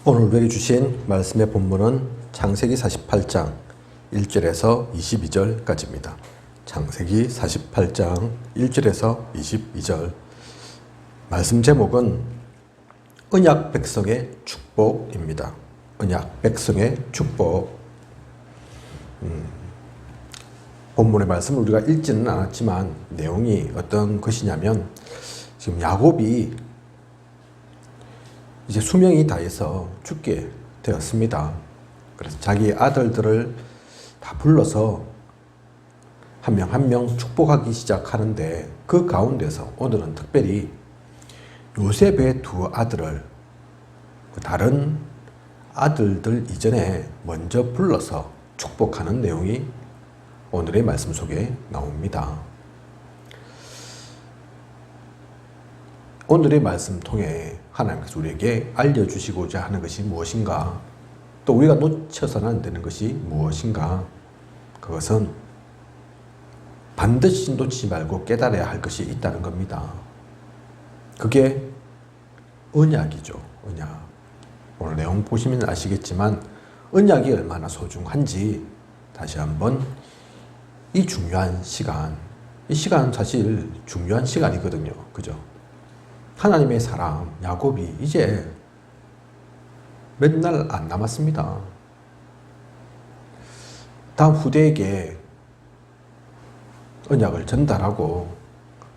오늘 우리에게 주신 말씀의 본문은 창세기 48장 1절에서 22절까지입니다. 창세기 48장 1절에서 22절. 말씀 제목은 언약 백성의 축복입니다. 언약 백성의 축복. 본문의 말씀을 우리가 읽지는 않았지만 내용이 어떤 것이냐면, 지금 야곱이 이제 수명이 다해서 죽게 되었습니다. 그래서 자기 아들들을 다 불러서 한 명 한 명 축복하기 시작하는데, 그 가운데서 오늘은 특별히 요셉의 두 아들을 다른 아들들 이전에 먼저 불러서 축복하는 내용이 오늘의 말씀 속에 나옵니다. 오늘의 말씀 통해 하나님께서 우리에게 알려주시고자 하는 것이 무엇인가, 또 우리가 놓쳐서는 안 되는 것이 무엇인가, 그것은 반드시 놓치지 말고 깨달아야 할 것이 있다는 겁니다. 그게 언약이죠. 언약. 오늘 내용 보시면 아시겠지만 언약이 얼마나 소중한지 다시 한번 이 중요한 시간, 이 시간은 사실 중요한 시간이거든요. 그죠? 하나님의 사람 야곱이 이제 몇 날 안 남았습니다. 다음 후대에게 언약을 전달하고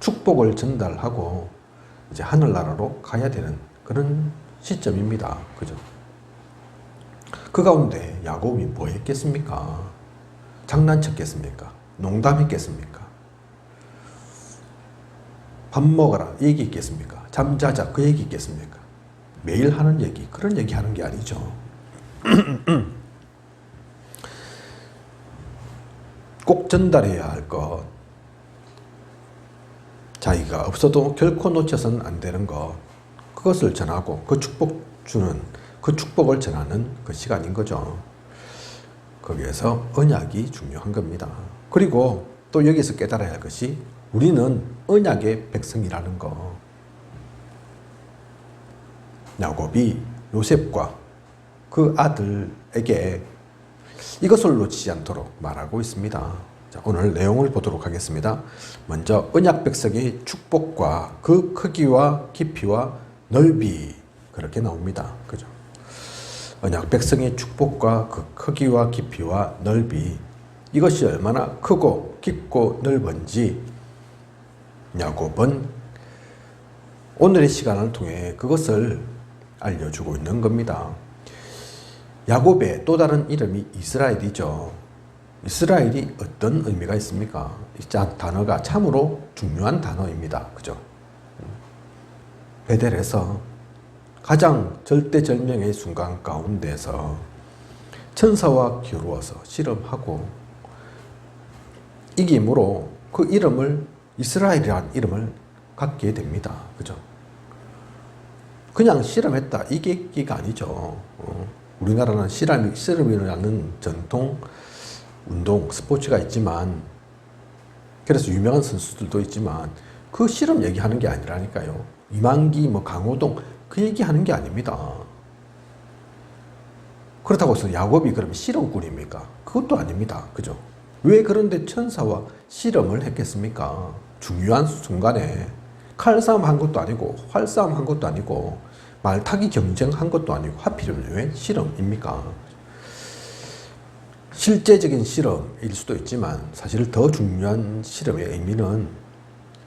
축복을 전달하고 이제 하늘나라로 가야 되는 그런 시점입니다. 그죠? 그 가운데 야곱이 뭐 했겠습니까? 장난쳤겠습니까? 농담했겠습니까? 밥 먹어라 얘기 있겠습니까? 잠자자 그 얘기 있겠습니까? 매일 하는 얘기, 그런 얘기 하는 게 아니죠. 꼭 전달해야 할 것, 자기가 없어도 결코 놓쳐서는 안 되는 것, 그것을 전하고 그 축복 주는, 그 축복을 전하는 그 시간인 거죠. 거기에서 언약이 중요한 겁니다. 그리고 또 여기서 깨달아야 할 것이, 우리는 언약의 백성이라는 거. 야곱이 요셉과 그 아들에게 이것을 놓치지 않도록 말하고 있습니다. 자, 오늘 내용을 보도록 하겠습니다. 먼저 언약 백성의 축복과 그 크기와 깊이와 넓이, 그렇게 나옵니다. 그죠? 언약 백성의 축복과 그 크기와 깊이와 넓이, 이것이 얼마나 크고 깊고 넓은지 야곱은 오늘의 시간을 통해 그것을 알려주고 있는 겁니다. 야곱의 또 다른 이름이 이스라엘이죠. 이스라엘이 어떤 의미가 있습니까? 이 단어가 참으로 중요한 단어입니다. 그죠? 베델에서 가장 절대절명의 순간 가운데서 천사와 겨루어서 실험하고 이김으로 그 이름을, 이스라엘이라는 이름을 갖게 됩니다. 그죠? 그냥 실험했다 이 얘기가 아니죠. 우리나라는 실험이라는 전통 운동, 스포츠가 있지만, 그래서 유명한 선수들도 있지만 그 실험 얘기하는 게 아니라니까요. 이만기, 강호동 그 얘기하는 게 아닙니다. 그렇다고 해서 야곱이 그러면 실험꾼입니까? 그것도 아닙니다. 그죠? 왜 그런데 천사와 실험을 했겠습니까? 중요한 순간에 칼싸움 한 것도 아니고 활싸움 한 것도 아니고 말타기 경쟁한 것도 아니고 하필이면 왜 실험입니까? 실제적인 실험일 수도 있지만 사실 더 중요한 실험의 의미는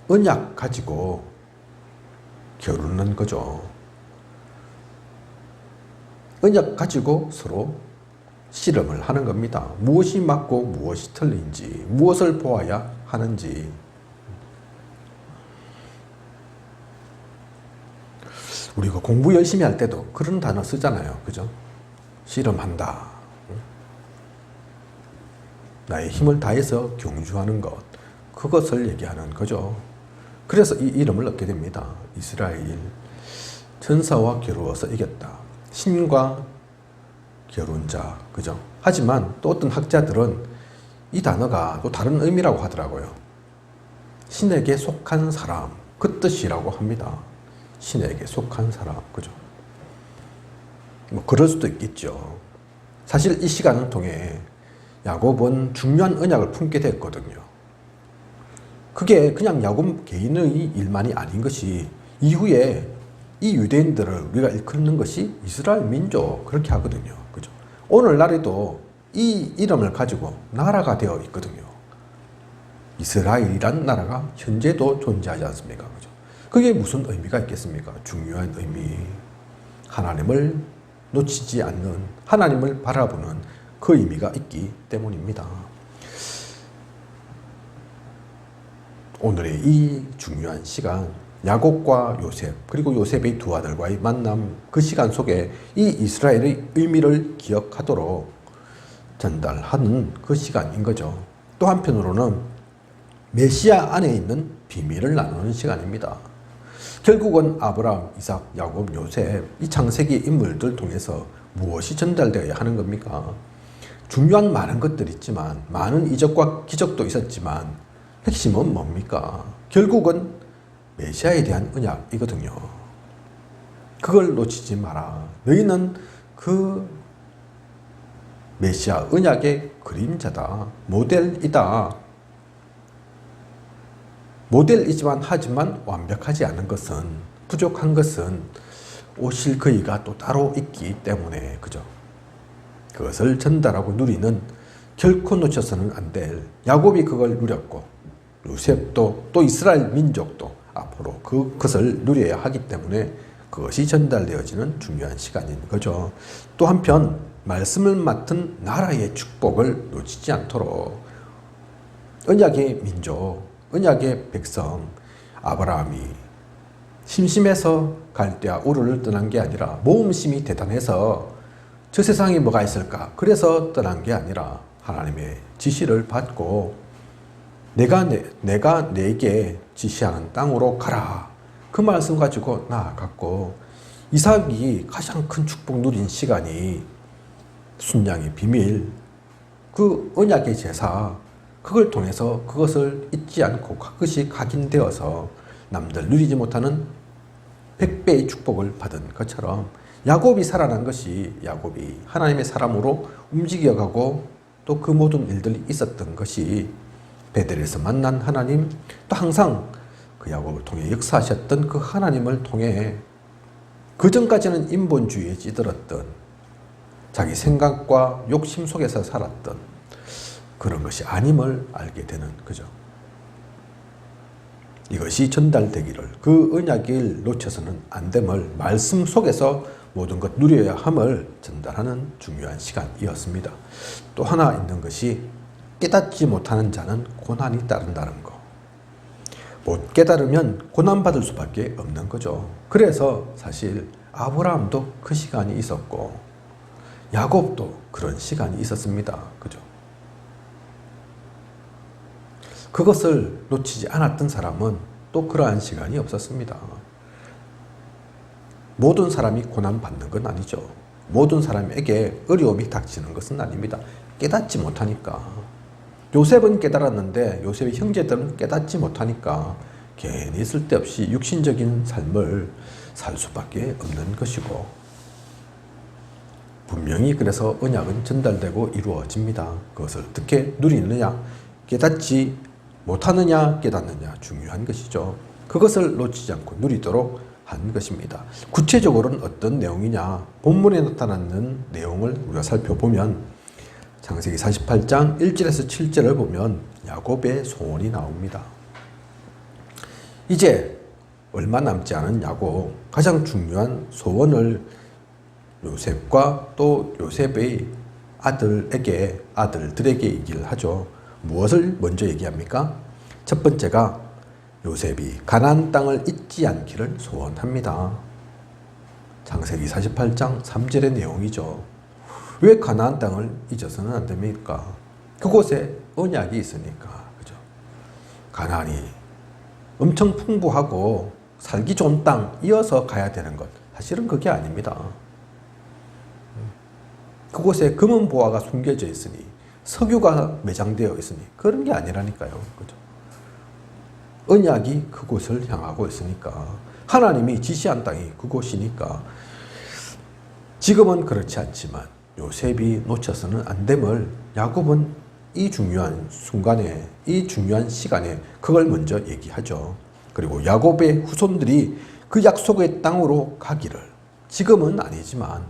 언약 가지고 겨루는 거죠. 언약 가지고 서로 실험을 하는 겁니다. 무엇이 맞고 무엇이 틀린지, 무엇을 보아야 하는지. 우리가 공부 열심히 할 때도 그런 단어 쓰잖아요. 그죠? 실험한다. 나의 힘을 다해서 경주하는 것. 그것을 얘기하는 거죠. 그래서 이 이름을 얻게 됩니다. 이스라엘. 천사와 겨루어서 이겼다. 신과 겨룬 자. 그죠? 하지만 또 어떤 학자들은 이 단어가 또 다른 의미라고 하더라고요. 신에게 속한 사람. 그 뜻이라고 합니다. 신에게 속한 사람. 그죠? 뭐 그럴 수도 있겠죠. 사실 이 시간을 통해 야곱은 중요한 언약을 품게 됐거든요. 그게 그냥 야곱 개인의 일만이 아닌 것이 이후에 이 유대인들을 우리가 일컫는 것이 이스라엘 민족 그렇게 하거든요. 그죠? 오늘날에도 이 이름을 가지고 나라가 되어 있거든요. 이스라엘이란 나라가 현재도 존재하지 않습니까? 그죠? 그게 무슨 의미가 있겠습니까? 중요한 의미. 하나님을 놓치지 않는, 하나님을 바라보는 그 의미가 있기 때문입니다. 오늘의 이 중요한 시간, 야곱과 요셉, 그리고 요셉의 두 아들과의 만남, 그 시간 속에 이 이스라엘의 의미를 기억하도록 전달하는 그 시간인 거죠. 또 한편으로는 메시아 안에 있는 비밀을 나누는 시간입니다. 결국은 아브라함, 이삭, 야곱, 요셉, 이 창세기 인물들 통해서 무엇이 전달되어야 하는 겁니까? 중요한 많은 것들이 있지만, 많은 이적과 기적도 있었지만 핵심은 뭡니까? 결국은 메시아에 대한 언약이거든요. 그걸 놓치지 마라. 너희는 그 메시아 언약의 그림자다. 모델이다. 모델이지만 하지만 완벽하지 않은 것은, 부족한 것은 오실 그이가 또 따로 있기 때문에, 그죠? 그것을 전달하고 누리는, 결코 놓쳐서는 안 될, 야곱이 그걸 누렸고 요셉도 또 이스라엘 민족도 앞으로 그것을 누려야 하기 때문에 그것이 전달되어지는 중요한 시간인 거죠. 또 한편 말씀을 맡은 나라의 축복을 놓치지 않도록 언약의 민족, 언약의 백성 아브라함이 심심해서 갈대아 우르를 떠난 게 아니라 모험심이 대단해서 저 세상에 뭐가 있을까 그래서 떠난 게 아니라 하나님의 지시를 받고 내가 내게 지시하는 땅으로 가라. 그 말씀 가지고 나아갔고, 이삭이 가장 큰 축복 누린 시간이 순양의 비밀, 그 언약의 제사, 그걸 통해서 그것을 잊지 않고 그것이 각인되어서 남들 누리지 못하는 100배의 축복을 받은 것처럼 야곱이 살아난 것이, 야곱이 하나님의 사람으로 움직여가고 또 그 모든 일들이 있었던 것이 베델에서 만난 하나님, 또 항상 그 야곱을 통해 역사하셨던 그 하나님을 통해 그 전까지는 인본주의에 찌들었던, 자기 생각과 욕심 속에서 살았던 그런 것이 아님을 알게 되는 거죠. 이것이 전달되기를, 그 언약을 놓쳐서는 안 됨을, 말씀 속에서 모든 것 누려야 함을 전달하는 중요한 시간이었습니다. 또 하나 있는 것이 깨닫지 못하는 자는 고난이 따른다는 거. 못 깨달으면 고난받을 수밖에 없는 거죠. 그래서 사실 아브라함도 그 시간이 있었고 야곱도 그런 시간이 있었습니다. 그죠? 그것을 놓치지 않았던 사람은 또 그러한 시간이 없었습니다. 모든 사람이 고난받는 건 아니죠. 모든 사람에게 어려움이 닥치는 것은 아닙니다. 깨닫지 못하니까. 요셉은 깨달았는데 요셉의 형제들은 깨닫지 못하니까 괜히 쓸데없이 육신적인 삶을 살 수밖에 없는 것이고, 분명히 그래서 언약은 전달되고 이루어집니다. 그것을 어떻게 누리느냐, 깨닫지 못하느냐 깨닫느냐 중요한 것이죠. 그것을 놓치지 않고 누리도록 한 것입니다. 구체적으로는 어떤 내용이냐, 본문에 나타나는 내용을 우리가 살펴보면 창세기 48장 1절에서 7절을 보면 야곱의 소원이 나옵니다. 이제 얼마 남지 않은 야곱, 가장 중요한 소원을 요셉과 또 요셉의 아들들에게 얘기를 하죠. 무엇을 먼저 얘기합니까? 첫 번째가 요셉이 가나안 땅을 잊지 않기를 소원합니다. 창세기 48장 3절의 내용이죠. 왜 가나안 땅을 잊어서는 안 됩니까? 그곳에 언약이 있으니까. 그죠? 가나안이 엄청 풍부하고 살기 좋은 땅이어서 가야 되는 것, 사실은 그게 아닙니다. 그곳에 금은 보화가 숨겨져 있으니, 석유가 매장되어 있으니 그런 게 아니라니까요. 그죠? 언약이 그곳을 향하고 있으니까, 하나님이 지시한 땅이 그곳이니까 지금은 그렇지 않지만 요셉이 놓쳐서는 안 됨을 야곱은 이 중요한 순간에, 이 중요한 시간에 그걸 먼저 얘기하죠. 그리고 야곱의 후손들이 그 약속의 땅으로 가기를 지금은 아니지만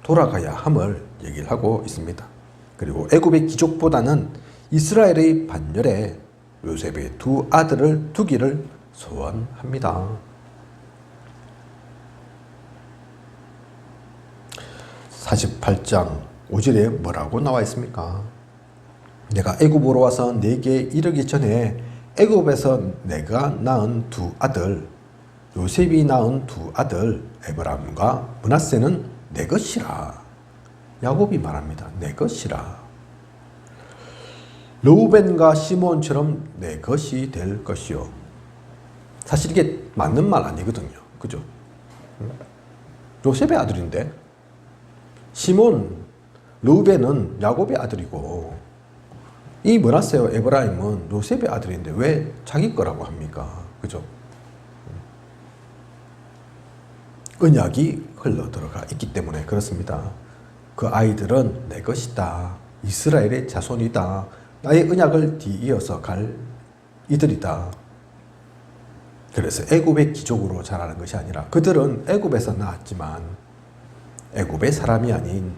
돌아가야 함을 얘기를 하고 있습니다. 그리고 애굽의 귀족보다는 이스라엘의 반열에 요셉의 두 아들을 두기를 소원합니다. 48장 5절에 뭐라고 나와 있습니까? 내가 애굽으로 와서 내게 이르기 전에 애굽에서 내가 낳은 두 아들, 요셉이 낳은 두 아들 에브라임과 므낫세는 내 것이라. 야곱이 말합니다. 내 것이라. 르우벤과 시몬처럼 내 것이 될 것이요. 사실 이게 맞는 말 아니거든요. 그죠? 요셉의 아들인데 시몬, 르우벤은 야곱의 아들이고 이 므낫세와 에브라임은 요셉의 아들인데 왜 자기 거라고 합니까? 그죠? 언약이 흘러 들어가 있기 때문에 그렇습니다. 그 아이들은 내 것이다. 이스라엘의 자손이다. 나의 언약을 뒤이어서 갈 이들이다. 그래서 애굽의 귀족으로 자라는 것이 아니라 그들은 애굽에서 나왔지만 애굽의 사람이 아닌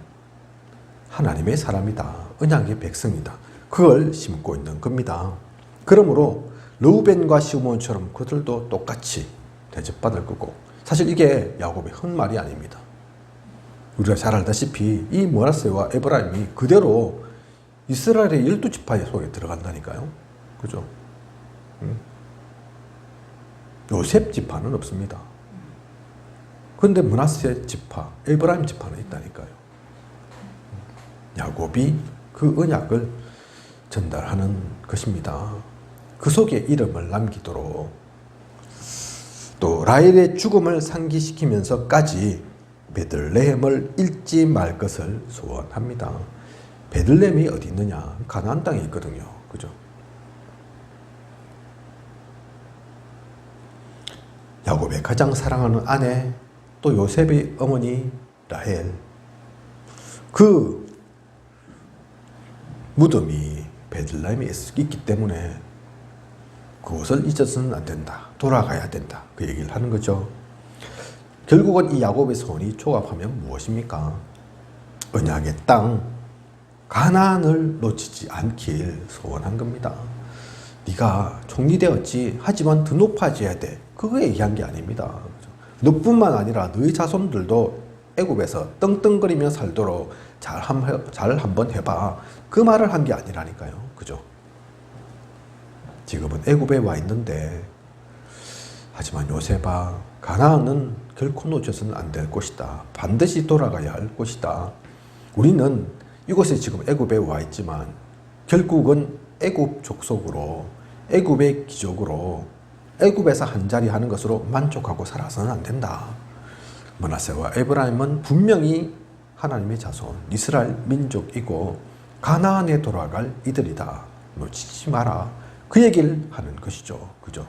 하나님의 사람이다. 언약의 백성이다. 그걸 심고 있는 겁니다. 그러므로 르우벤과 시몬처럼 그들도 똑같이 대접받을 거고 사실 이게 야곱의 헛말이 아닙니다. 우리가 잘 알다시피 이 므낫세와 에브라임이 그대로 이스라엘의 12지파 속에 들어간다니까요. 그죠? 요셉 지파는 없습니다. 그런데 므낫세 지파, 에브라임 지파는 있다니까요. 야곱이 그 언약을 전달하는 것입니다. 그 속에 이름을 남기도록 또 라헬의 죽음을 상기시키면서까지 베들레헴을 잃지 말 것을 소원합니다. 베들레헴이 어디 있느냐? 가나안 땅에 있거든요. 그죠? 야곱의 가장 사랑하는 아내, 또 요셉의 어머니 라헬. 그 무덤이 베들레헴에 있기 때문에 그것을 잊어서는 안 된다. 돌아가야 된다. 그 얘기를 하는 거죠. 결국은 이 야곱의 소원이 조합하면 무엇입니까? 언약의 땅, 가나안을 놓치지 않길 소원한 겁니다. 네가 총리되었지. 하지만 더 높아져야 돼. 그거 얘기한 게 아닙니다. 너뿐만 아니라 너희 자손들도 애굽에서 떵떵거리며 살도록 잘 한번 해봐. 그 말을 한 게 아니라니까요. 그죠? 지금은 애굽에 와 있는데 하지만 요셉아, 가나안은 결코 놓쳐서는 안 될 곳이다. 반드시 돌아가야 할 곳이다. 우리는 이곳에 지금 애굽에 와 있지만 결국은 애굽 족속으로, 애굽의 귀족으로, 애굽에서 한자리 하는 것으로 만족하고 살아서는 안 된다. 므낫세와 에브라임은 분명히 하나님의 자손, 이스라엘 민족이고 가나안에 돌아갈 이들이다. 놓치지 마라. 그 얘기를 하는 것이죠. 그죠?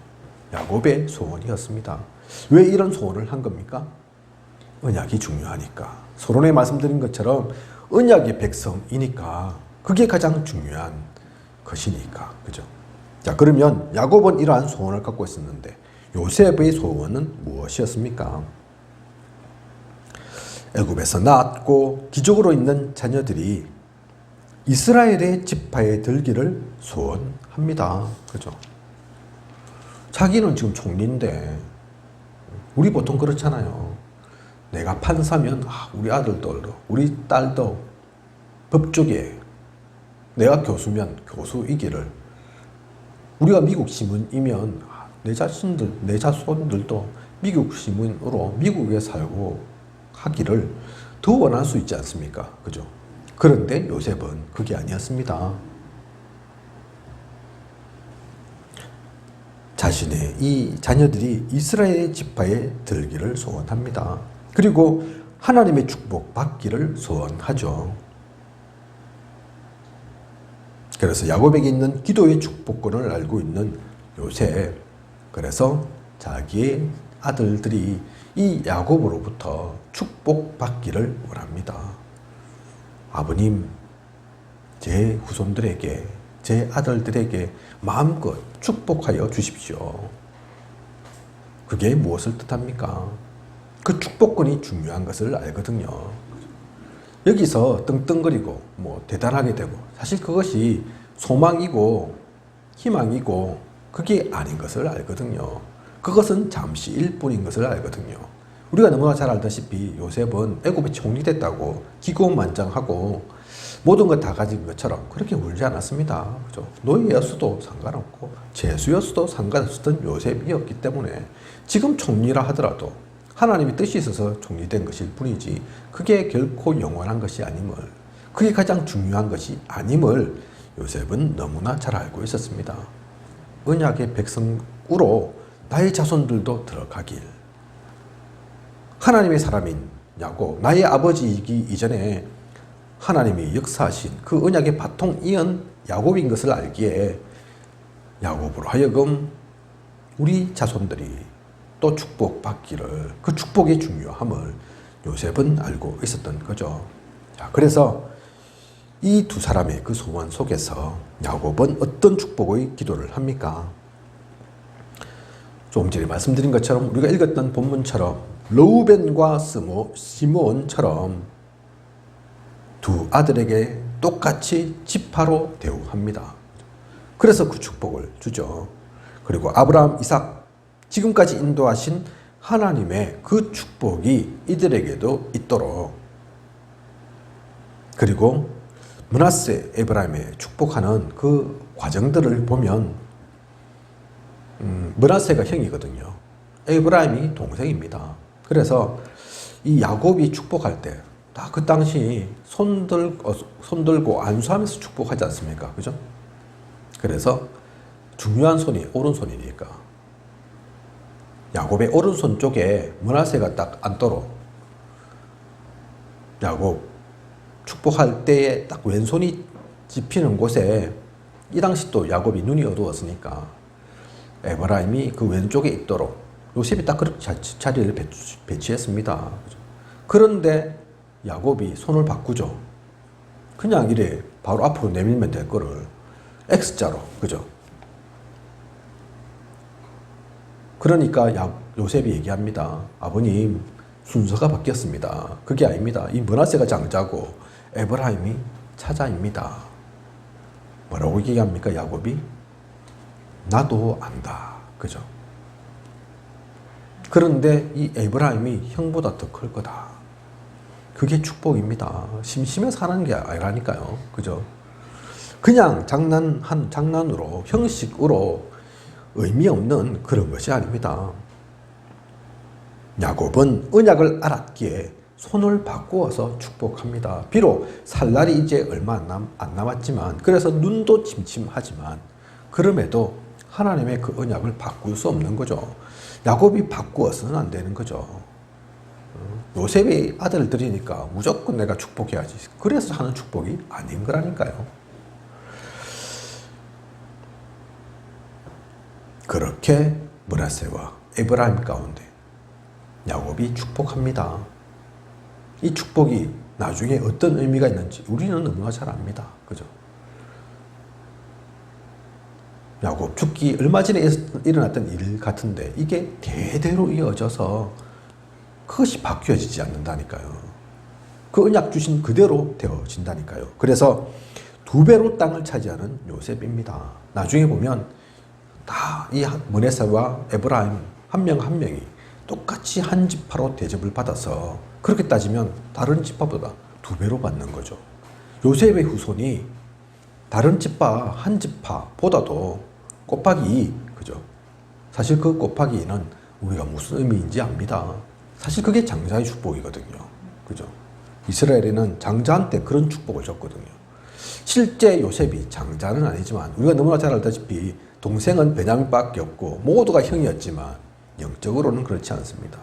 야곱의 소원이었습니다. 왜 이런 소원을 한 겁니까? 언약이 중요하니까. 서론에 말씀드린 것처럼 언약의 백성이니까 그게 가장 중요한 것이니까. 그죠? 자, 그러면 야곱은 이러한 소원을 갖고 있었는데 요셉의 소원은 무엇이었습니까? 애굽에서 낳았고 기족으로 있는 자녀들이 이스라엘의 지파에 들기를 소원합니다. 그죠? 자기는 지금 총리인데 우리 보통 그렇잖아요. 내가 판사면 우리 아들도 우리 딸도 법조계, 내가 교수면 교수이기를, 우리가 미국 시민이면 내 자손들도 미국 시민으로 미국에 살고 하기를 더 원할 수 있지 않습니까? 그죠? 그런데 요셉은 그게 아니었습니다. 자신의 이 자녀들이 이스라엘 지파에 들기를 소원합니다. 그리고 하나님의 축복 받기를 소원하죠. 그래서 야곱에게 있는 기도의 축복권을 알고 있는 요셉, 그래서 자기의 아들들이 이 야곱으로부터 축복받기를 원합니다. 아버님, 제 후손들에게, 제 아들들에게 마음껏 축복하여 주십시오. 그게 무엇을 뜻합니까? 그 축복권이 중요한 것을 알거든요. 여기서 떵떵거리고 대단하게 되고 사실 그것이 소망이고 희망이고 그게 아닌 것을 알거든요. 그것은 잠시일 뿐인 것을 알거든요. 우리가 너무나 잘 알다시피 요셉은 애굽에 총리됐다고 기고만장하고 모든 것 다 가진 것처럼 그렇게 울지 않았습니다. 그죠? 노예였어도 상관없고 죄수였어도 상관없었던 요셉이었기 때문에 지금 총리라 하더라도 하나님의 뜻이 있어서 총리된 것일 뿐이지 그게 결코 영원한 것이 아님을, 그게 가장 중요한 것이 아님을 요셉은 너무나 잘 알고 있었습니다. 언약의 백성으로 나의 자손들도 들어가길, 하나님의 사람인 야곱, 나의 아버지이기 이전에 하나님이 역사하신 그 언약의 바통 이은 야곱인 것을 알기에 야곱으로 하여금 우리 자손들이 또 축복받기를, 그 축복의 중요함을 요셉은 알고 있었던 거죠. 자, 그래서 이 두 사람의 그 소원 속에서 야곱은 어떤 축복의 기도를 합니까? 조금 전에 말씀드린 것처럼 우리가 읽었던 본문처럼 르우벤과 시므온처럼 두 아들에게 똑같이 지파로 대우합니다. 그래서 그 축복을 주죠. 그리고 아브라함, 이삭, 지금까지 인도하신 하나님의 그 축복이 이들에게도 있도록, 그리고 므낫세, 에브라임에 축복하는 그 과정들을 보면 므낫세가 형이거든요. 에브라임이 동생입니다. 그래서 이 야곱이 축복할 때 다 그 당시 손들고 안수하면서 축복하지 않습니까? 그죠? 그래서 중요한 손이 오른손이니까 야곱의 오른손 쪽에 므낫세가 딱 앉도록, 야곱 축복할 때에 딱 왼손이 집히는 곳에, 이 당시 또 야곱이 눈이 어두웠으니까 에브라임이 그 왼쪽에 있도록 요셉이 딱 그렇게 자리를 배치했습니다. 그런데 야곱이 손을 바꾸죠. 그냥 이래 바로 앞으로 내밀면 될 거를 X자로, 그죠? 그러니까 요셉이 얘기합니다. 아버님, 순서가 바뀌었습니다. 그게 아닙니다. 이 므낫세가 장자고 에브라임이 차자입니다. 뭐라고 얘기합니까, 야곱이? 나도 안다. 그죠? 그런데 이 에브라임이 형보다 더 클 거다. 그게 축복입니다. 심심해서 하는 게 아니라니까요. 그죠? 그냥 장난으로, 형식으로 의미 없는 그런 것이 아닙니다. 야곱은 언약을 알았기에 손을 바꾸어서 축복합니다. 비록 살 날이 이제 얼마 안 남았지만, 그래서 눈도 침침하지만, 그럼에도 하나님의 그 언약을 바꿀 수 없는 거죠. 야곱이 바꾸어서는 안 되는 거죠. 요셉이 아들들이니까 무조건 내가 축복해야지. 그래서 하는 축복이 아닌 거라니까요. 그렇게 므낫세와 에브라임 가운데 야곱이 축복합니다. 이 축복이 나중에 어떤 의미가 있는지 우리는 너무나 잘 압니다. 그죠? 야곱 죽기 얼마 전에 일어났던 일 같은데 이게 대대로 이어져서 그것이 바뀌어지지 않는다니까요. 그 언약 주신 그대로 되어진다니까요. 그래서 2배로 땅을 차지하는 요셉입니다. 나중에 보면 다 이 므낫세와 에브라임 한 명 한 명이 똑같이 한 지파로 대접을 받아서, 그렇게 따지면 다른 지파보다 2배로 받는 거죠. 요셉의 후손이 다른 지파 한 지파보다도 곱하기 2, 그죠? 사실 그 곱하기 2는 우리가 무슨 의미인지 압니다. 사실 그게 장자의 축복이거든요. 그죠? 이스라엘에는 장자한테 그런 축복을 줬거든요. 실제 요셉이 장자는 아니지만 우리가 너무나 잘 알다시피 동생은 베냐민밖에 없고 모두가 형이었지만 영적으로는 그렇지 않습니다.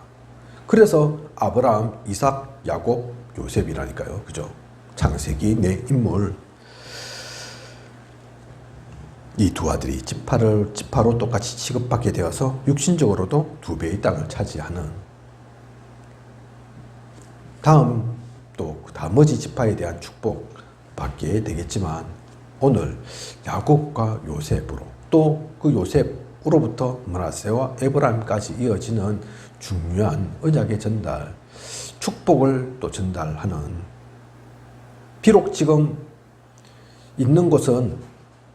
그래서 아브라함, 이삭, 야곱, 요셉이라니까요. 그죠? 창세기 내 인물. 이 두 아들이 지파로 똑같이 취급받게 되어서 육신적으로도 2배의 땅을 차지하는 다음 또 나머지 지파에 대한 축복 받게 되겠지만 오늘 야곱과 요셉으로 또 그 요셉으로부터 므낫세와 에브라임까지 이어지는 중요한 언약의 전달, 축복을 또 전달하는, 비록 지금 있는 곳은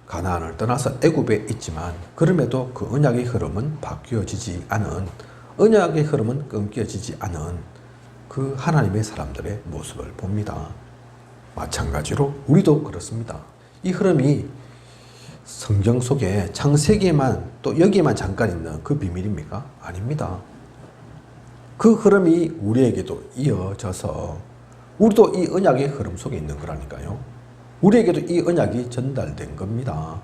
가나안을 떠나서 애굽에 있지만 그럼에도 그 언약의 흐름은 바뀌어지지 않은, 언약의 흐름은 끊겨지지 않은 그 하나님의 사람들의 모습을 봅니다. 마찬가지로 우리도 그렇습니다. 이 흐름이 성경 속에 창세기에만 또 여기에만 잠깐 있는 그 비밀입니까? 아닙니다. 그 흐름이 우리에게도 이어져서 우리도 이 언약의 흐름 속에 있는 거라니까요. 우리에게도 이 언약이 전달된 겁니다.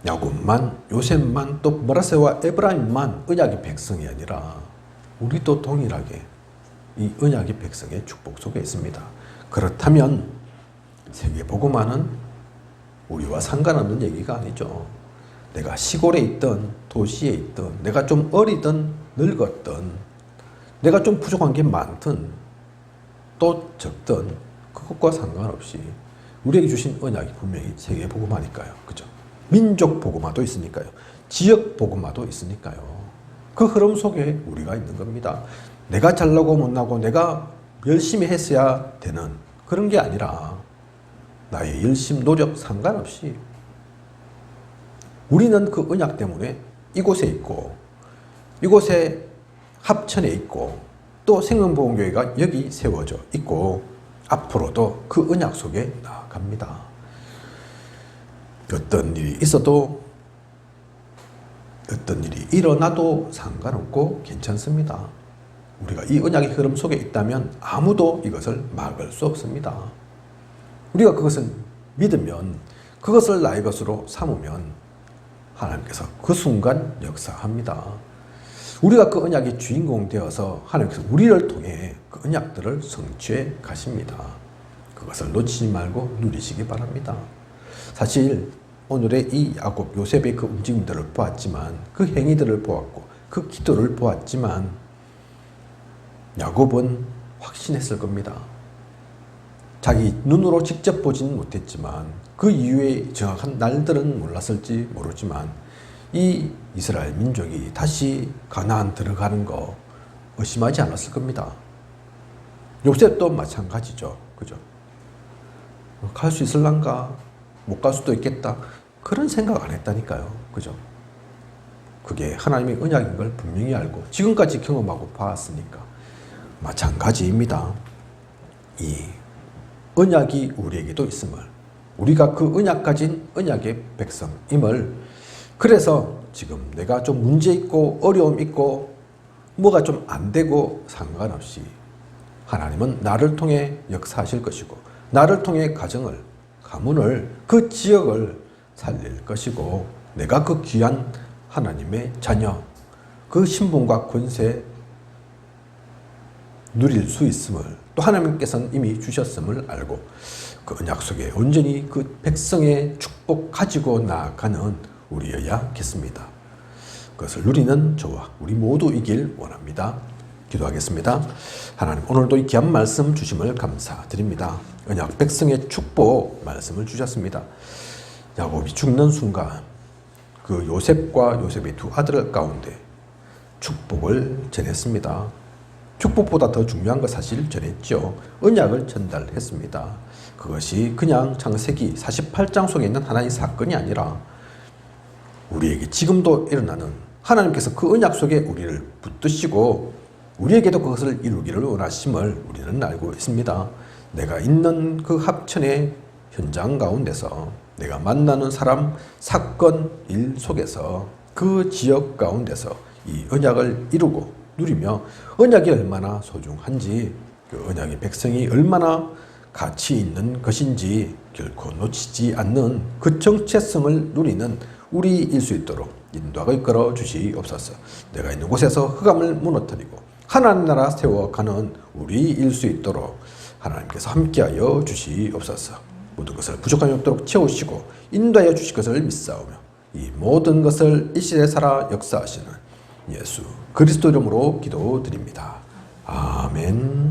야곱만, 요셉만, 또 므낫세와 에브라임만 언약의 백성이 아니라 우리도 동일하게 이 언약의 백성의 축복 속에 있습니다. 그렇다면 세계복음화는 우리와 상관없는 얘기가 아니죠. 내가 시골에 있든 도시에 있든, 내가 좀 어리든 늙었든, 내가 좀 부족한 게 많든 또 적든 그것과 상관없이 우리에게 주신 언약이 분명히 세계 복음화니까요. 그죠? 민족 복음화도 있으니까요. 지역 복음화도 있으니까요. 그 흐름 속에 우리가 있는 겁니다. 내가 잘나고 못나고 내가 열심히 했어야 되는 그런 게 아니라 나의 열심, 노력 상관없이 우리는 그 언약 때문에 이곳에 있고 이곳에 합천에 있고 또 생명보험교회가 여기 세워져 있고 앞으로도 그 언약 속에 나아갑니다. 어떤 일이 있어도 어떤 일이 일어나도 상관없고 괜찮습니다. 우리가 이 언약의 흐름 속에 있다면 아무도 이것을 막을 수 없습니다. 우리가 그것을 믿으면, 그것을 나의 것으로 삼으면 하나님께서 그 순간 역사합니다. 우리가 그 언약의 주인공 되어서 하나님께서 우리를 통해 그 언약들을 성취해 가십니다. 그것을 놓치지 말고 누리시기 바랍니다. 사실 오늘의 이 야곱, 요셉의 그 움직임들을 보았지만, 그 행위들을 보았고 그 기도를 보았지만 야곱은 확신했을 겁니다. 자기 눈으로 직접 보지는 못했지만 그 이후에 정확한 날들은 몰랐을지 모르지만 이 이스라엘 민족이 다시 가나안 들어가는 거 의심하지 않았을 겁니다. 요셉도 마찬가지죠. 그죠? 갈 수 있을란가? 못 갈 수도 있겠다. 그런 생각 안 했다니까요. 그죠? 그게 하나님의 언약인 걸 분명히 알고 지금까지 경험하고 봤으니까 마찬가지입니다. 이 언약이 우리에게도 있음을, 우리가 그 언약 가진 언약의 백성임을, 그래서 지금 내가 좀 문제 있고 어려움 있고 뭐가 좀 안 되고 상관없이 하나님은 나를 통해 역사하실 것이고 나를 통해 가정을, 가문을, 그 지역을 살릴 것이고 내가 그 귀한 하나님의 자녀, 그 신분과 권세 누릴 수 있음을, 또 하나님께서는 이미 주셨음을 알고 그 언약 속에 온전히 그 백성의 축복 가지고 나아가는 우리여야겠습니다. 그것을 누리는 저와 우리 모두이길 원합니다. 기도하겠습니다. 하나님, 오늘도 이 귀한 말씀 주심을 감사드립니다. 언약 백성의 축복 말씀을 주셨습니다. 야곱이 죽는 순간 그 요셉과 요셉의 두 아들 가운데 축복을 전했습니다. 축복보다 더 중요한 것 사실 전했죠. 언약을 전달했습니다. 그것이 그냥 창세기 48장 속에 있는 하나의 사건이 아니라 우리에게 지금도 일어나는, 하나님께서 그 언약 속에 우리를 붙드시고 우리에게도 그것을 이루기를 원하심을 우리는 알고 있습니다. 내가 있는 그 합천의 현장 가운데서, 내가 만나는 사람, 사건, 일 속에서, 그 지역 가운데서 이 언약을 이루고 누리며 언약이 얼마나 소중한지, 그 언약의 백성이 얼마나 가치 있는 것인지 결코 놓치지 않는 그 정체성을 누리는 우리일 수 있도록 인도하고 이끌어 주시옵소서. 내가 있는 곳에서 흑암을 무너뜨리고 하나님 나라 세워가는 우리일 수 있도록 하나님께서 함께하여 주시옵소서. 모든 것을 부족함이 없도록 채우시고 인도하여 주실 것을 믿사오며 이 모든 것을 이 시대에 살아 역사하시는 예수 그리스도 이름으로 기도드립니다. 아멘.